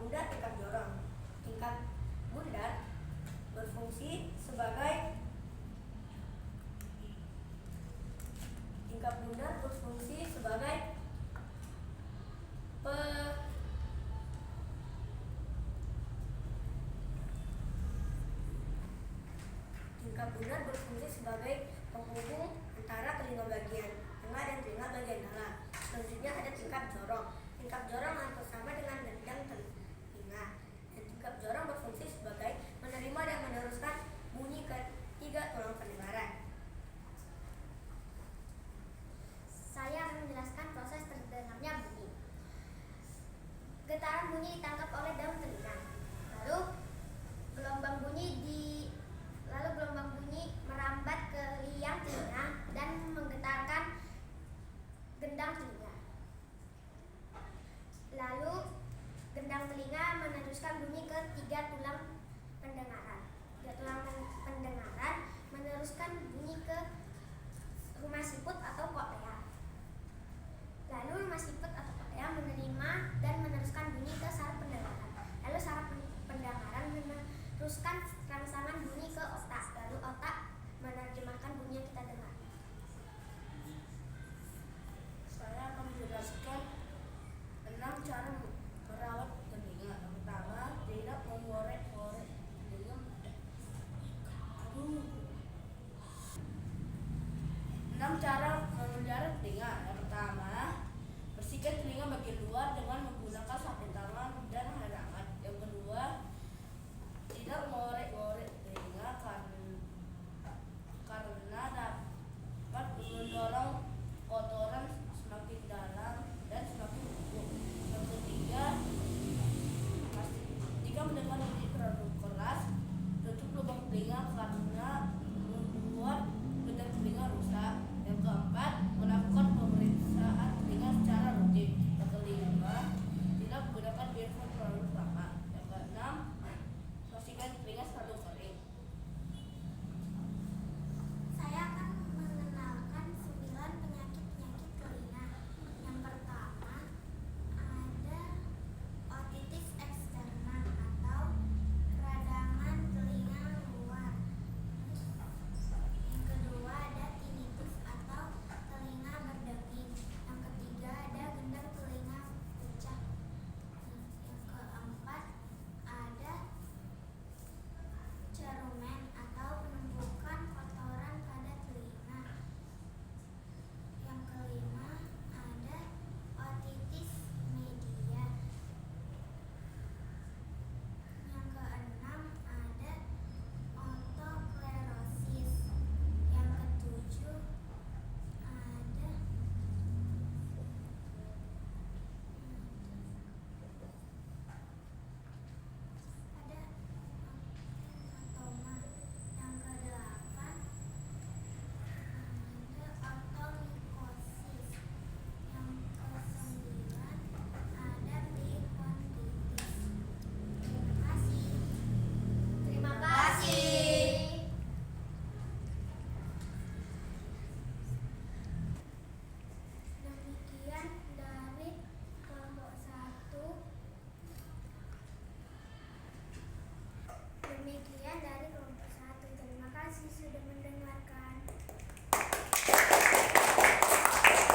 bundar, tingkat jorong. Tingkat bundar berfungsi sebagai penghubung antara kelima bagian tengah dan telinga bagian dalam. Selanjutnya ada tingkat jorong. Tingkat jorong hampir sama dengan gendang telinga. Dan tingkat jorong berfungsi sebagai menerima dan meneruskan bunyi ke tiga tulang pendengaran. Saya akan menjelaskan proses terdengarnya bunyi. Getaran bunyi ditangkap oleh daun telinga. Lalu gelombang bunyi merambat ke liang telinga dan menggetarkan gendang telinga. Lalu gendang telinga meneruskan bunyi ke tiga tulang pendengaran. Tiga tulang pendengaran meneruskan bunyi ke rumah siput atau koklea. Lalu rumah siput atau koklea menerima dan meneruskan